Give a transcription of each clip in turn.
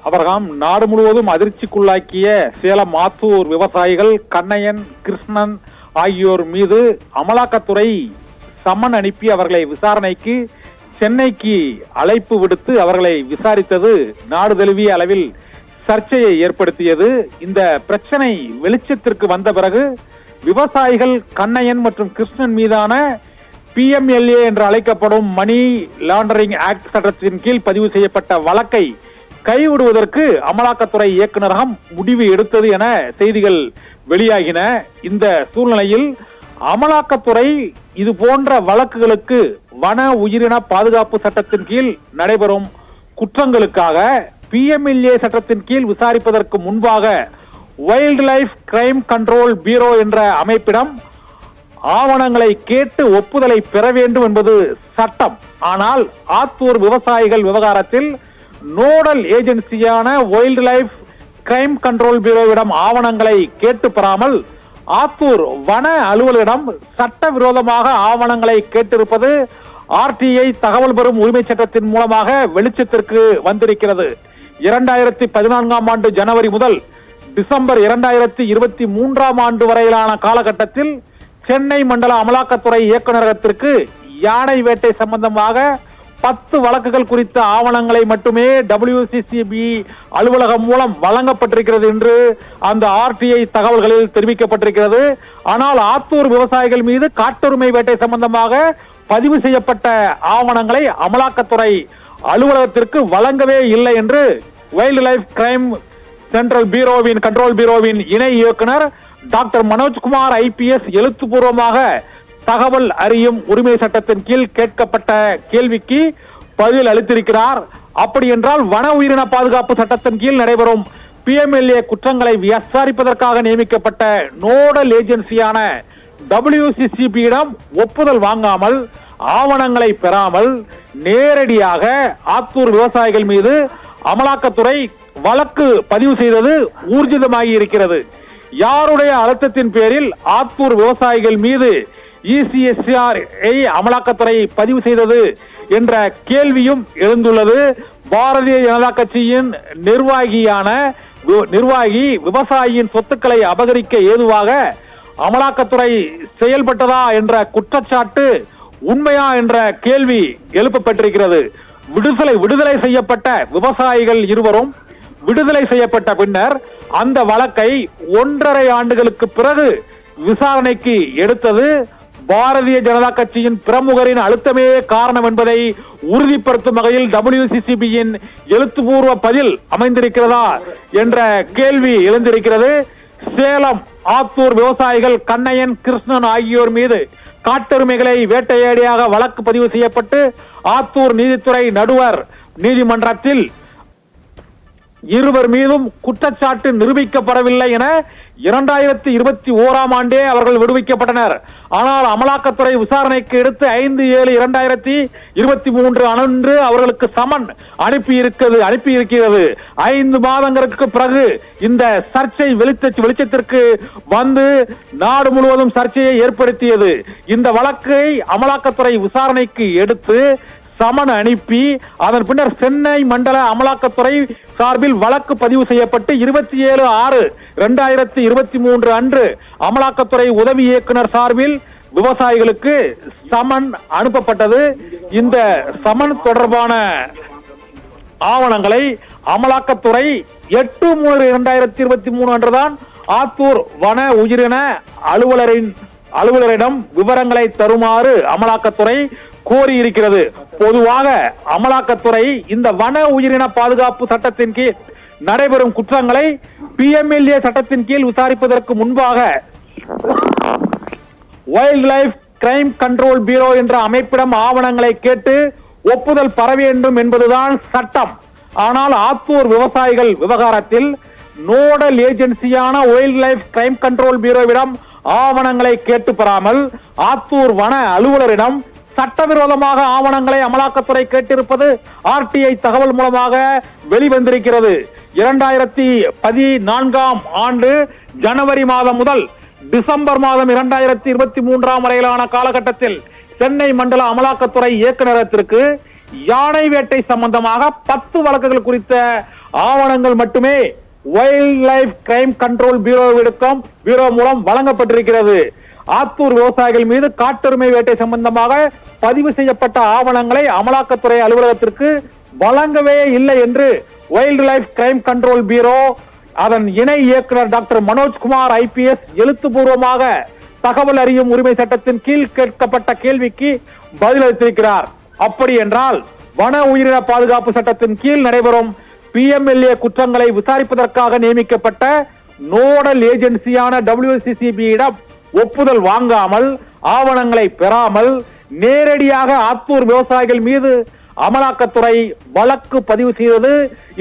அபரகாம் நாடு முழுவதும் அதிர்ச்சிக்குள்ளாக்கிய சேலம் ஆத்தூர் விவசாயிகள் கண்ணையன், கிருஷ்ணன் ஆகியோர் மீது அமலாக்கத்துறை சம்மன் அனுப்பி அவர்களை விசாரணைக்கு சென்னைக்கு அழைப்பு விடுத்து அவர்களை விசாரித்தது நாடு தழுவிய அளவில் சர்ச்சையை ஏற்படுத்தியது. இந்த பிரச்சனை வெளிச்சத்திற்கு வந்த பிறகு விவசாயிகள் கண்ணையன் மற்றும் கிருஷ்ணன் மீதான PMLA என்று அழைக்கப்படும் மணி லாண்டரிங் ஆக்ட் சட்டத்தின் கீழ் பதிவு செய்யப்பட்ட வழக்கை கைவிடுவதற்கு அமலாக்கத்துறை இயக்குநரகம் முடிவு எடுத்தது என செய்திகள் வெளியாகின. இந்த சூழ்நிலையில் அமலாக்கத்துறை இது போன்ற வழக்குகளுக்கு வன உயிரின பாதுகாப்பு சட்டத்தின் கீழ் நடைபெறும் குற்றங்களுக்காக PMLA சட்டத்தின் கீழ் விசாரிப்பதற்கு முன்பாக wild life crime control bureau என்ற அமைப்பிடம் ஆவணங்களை கேட்டு ஒப்புதலை பெற வேண்டும் என்பது சட்டம். ஆனால் ஆத்தூர் விவசாயிகள் விவகாரத்தில் நோடல் ஏஜென்சியான வைல்ட் லைஃப் கிரைம் கண்ட்ரோல் பியூரோவிடம் ஆவணங்களை கேட்டு பெறாமல் ஆத்தூர் வன அலுவலரிடம் சட்டவிரோதமாக ஆவணங்களை கேட்டிருப்பது RTI தகவல் பெறும் உரிமை சட்டத்தின் மூலமாக வெளிச்சத்திற்கு வந்திருக்கிறது. 2014 ஆண்டு ஜனவரி முதல் டிசம்பர் 2023 ஆண்டு வரையிலான காலகட்டத்தில் சென்னை மண்டல அமலாக்கத்துறை இயக்குநரகத்திற்கு யானை வேட்டை சம்பந்தமாக 10 வழக்குகள் குறித்த ஆவணங்களை மட்டுமே WCCB அலுவலகம் மூலம் வழங்கப்பட்டிருக்கிறது என்று அந்த RTI தகவல்களில் தெரிவிக்கப்பட்டிருக்கிறது. ஆனால் ஆத்தூர் விவசாயிகள் மீது காட்டுரிமை வேட்டை சம்பந்தமாக பதிவு செய்யப்பட்ட ஆவணங்களை அமலாக்கத்துறை அலுவலகத்திற்கு வழங்கவே இல்லை என்று வைல்ட் லைஃப் கிரைம் கண்ட்ரோல் பியூரோவின் இணை இயக்குனர் டாக்டர் மனோஜ்குமார் IPS எழுத்துப்பூர்வமாக தகவல் அறியும் உரிமை சட்டத்தின் கீழ் கேட்கப்பட்ட கேள்விக்கு பதில் அளித்திருக்கிறார். அப்படி என்றால் வன உயிரின பாதுகாப்பு சட்டத்தின் கீழ் நடைபெறும் PMLA குற்றங்களை விசாரிப்பதற்காக நியமிக்கப்பட்ட நோடல் ஏஜென்சியான WCCB-இடம் ஒப்புதல் வாங்காமல் ஆவணங்களை பெறாமல் நேரடியாக ஆத்தூர் விவசாயிகள் மீது அமலாக்கத்துறை வழக்கு பதிவு செய்தது ஊர்ஜிதமாகி இருக்கிறது. யாருடைய அழுத்தத்தின் பேரில் ஆத்தூர் விவசாயிகள் மீது ECSR அமலாக்கத்துறை பதிவு செய்தது என்ற கேள்வியும் எழுந்துள்ளது. பாரதிய ஜனதா கட்சியின் நிர்வாகி விவசாயியின் சொத்துக்களை அபகரிக்க ஏதுவாக அமலாக்கத்துறை செயல்பட்டதா என்ற குற்றச்சாட்டு உண்மையா என்ற கேள்வி எழுப்பப்பட்டிருக்கிறது. விடுதலை செய்யப்பட்ட விவசாயிகள் இருவரும் விடுதலை செய்யப்பட்ட பின்னர் அந்த வழக்கை 1.5 ஆண்டுகளுக்கு பிறகு விசாரணைக்கு எடுத்தது பாரதிய ஜனதா கட்சியின் பிரமுகரின் அழுத்தமே காரணம் என்பதை உறுதிப்படுத்தும் வகையில் WCCB-யின் எழுத்துப்பூர்வ பதில் அமைந்திருக்கிறதா என்ற கேள்வி எழுந்திருக்கிறது. சேலம் ஆத்தூர் விவசாயிகள் கண்ணையன், கிருஷ்ணன் ஆகியோர் மீது காட்டுரிமைகளை வேட்டையாடியாக வழக்கு பதிவு செய்யப்பட்டு ஆத்தூர் நீதித்துறை நடுவர் நீதிமன்றத்தில் இருவர் மீதும் குற்றச்சாட்டு நிரூபிக்கப்படவில்லை என 2021 ஆண்டே அவர்கள் விடுவிக்கப்பட்டனர். ஆனால் அமலாக்கத்துறை விசாரணைக்கு எடுத்து 5/7/2023 அன்று அவர்களுக்கு சமன் அனுப்பியிருக்கிறது. 5 மாதங்களுக்கு பிறகு இந்த சர்ச்சை வெளிச்சத்திற்கு வந்து நாடு முழுவதும் சர்ச்சையை ஏற்படுத்தியது. இந்த வழக்கை அமலாக்கத்துறை விசாரணைக்கு எடுத்து சமன் அனுப்பி அதன் பின்னர் சென்னை மண்டல அமலாக்கத்துறை சார்பில் வழக்கு பதிவு செய்யப்பட்டு 27/6/2023 அன்று அமலாக்கத்துறை உதவி இயக்குனர் சார்பில் விவசாயிகளுக்கு சமன் அனுப்பப்பட்டது. இந்த சமன் தொடர்பான ஆவணங்களை அமலாக்கத்துறை 8/3/2023 அன்றுதான் ஆத்தூர் வன உயிரின அலுவலரிடம் விவரங்களை தருமாறு அமலாக்கத்துறை கோரியிருக்கிறது. பொதுவாக அமலாக்கத்துறை இந்த வன உயிரின பாதுகாப்பு சட்டத்தின் கீழ் நடைபெறும் குற்றங்களை PMLA சட்டத்தின் கீழ் விசாரிப்பதற்கு முன்பாக wild life crime control bureau என்ற அமைப்பிடம் ஆவணங்களை கேட்டு ஒப்புதல் பெற வேண்டும் என்பதுதான் சட்டம். ஆனால் ஆத்தூர் விவசாயிகள் விவகாரத்தில் நோடல் ஏஜென்சியான வைல்ட் லைஃப் கிரைம் கண்ட்ரோல் பியூரோவிடம் ஆவணங்களை கேட்டு பெறாமல் ஆத்தூர் வன அலுவலரிடம் சட்டவிரோதமாக ஆவணங்களை அமலாக்கத்துறை கேட்டிருப்பது RTI தகவல் மூலமாக வெளிவந்திருக்கிறது. 2014 ஆண்டு ஜனவரி மாதம் முதல் டிசம்பர் மாதம் 2023 வரையிலான காலகட்டத்தில் சென்னை மண்டல அமலாக்கத்துறை இயக்குநரகத்திற்கு யானை வேட்டை சம்பந்தமாக 10 வழக்குகள் குறித்த ஆவணங்கள் மட்டுமே wild life crime control bureau மூலம் வழங்கப்பட்டிருக்கிறது. ஆத்தூர் விவசாயிகள் மீது காட்டெருமை வேட்டை சம்பந்தமாக பதிவு செய்யப்பட்ட ஆவணங்களை அமலாக்கத்துறை அலுவலகத்திற்கு வழங்கவே இல்லை என்று wild life crime control bureau அதன் இணை இயக்குனர் டாக்டர் மனோஜ்குமார் IPS எழுத்துப்பூர்வமாக தகவல் அறியும் உரிமை சட்டத்தின் கீழ் கேட்கப்பட்ட கேள்விக்கு பதிலளித்திருக்கிறார். அப்படி என்றால் வன உயிரின பாதுகாப்பு சட்டத்தின் கீழ் நடைபெறும் PMLA குற்றங்களை விசாரிப்பதற்காக நியமிக்கப்பட்ட நோடல் ஏஜென்சியான WCCB-இடம் ஒப்புதல் வாங்காமல் ஆவணங்களை பெறாமல் நேரடியாக ஆத்தூர் விவசாயிகள் மீது அமலாக்கத்துறை வழக்கு பதிவு செய்தது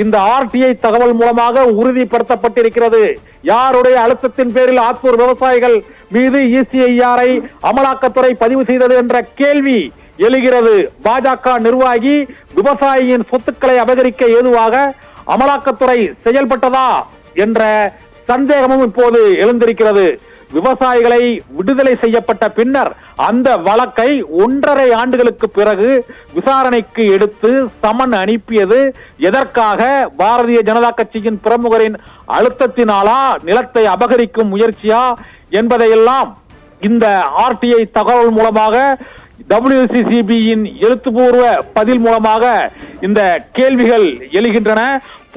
இந்த RTI தகவல் மூலமாக உறுதிப்படுத்தப்பட்டிருக்கிறது. யாருடைய அழுத்தத்தின் பேரில் ஆத்தூர் விவசாயிகள் மீது ECIR-ஐ அமலாக்கத்துறை பதிவு செய்தது என்ற கேள்வி எழுகிறது. பாஜக நிர்வாகி விவசாயியின் சொத்துக்களை அபகரிக்க ஏதுவாக அமலாக்கத்துறை செயல்பட்டதா என்ற சந்தேகமும் இப்போது எழுந்திருக்கிறது. விவசாயிகளை விடுதலை செய்யப்பட்ட பின்னர் அந்த வழக்கை 1.5 ஆண்டுகளுக்கு பிறகு விசாரணைக்கு எடுத்து சமன் அனுப்பியது எதற்காக? பாரதிய ஜனதா கட்சியின் பிரமுகரின் அழுத்தத்தினாலா, நிலத்தை அபகரிக்கும் முயற்சியா என்பதையெல்லாம் இந்த RTI தகவல் மூலமாக WCCB-யின் எழுத்துப்பூர்வ பதில் மூலமாக இந்த கேள்விகள் எழுகின்றன.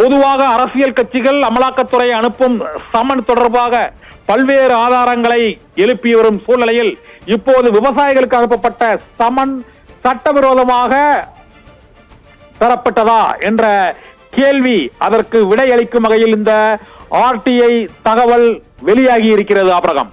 பொதுவாக அரசியல் கட்சிகள் அமலாக்கத்துறை அனுப்பும் சமன் தொடர்பாக பல்வேறு ஆதாரங்களை எழுப்பி வரும் சூழ்நிலையில் இப்போது விவசாயிகளுக்கு அனுப்பப்பட்ட சமன் சட்டவிரோதமாக பெறப்பட்டதா என்ற கேள்வி அதற்கு விடையளிக்கும் வகையில் இந்த RTI தகவல் வெளியாகி இருக்கிறது. ஆபிரகாம்.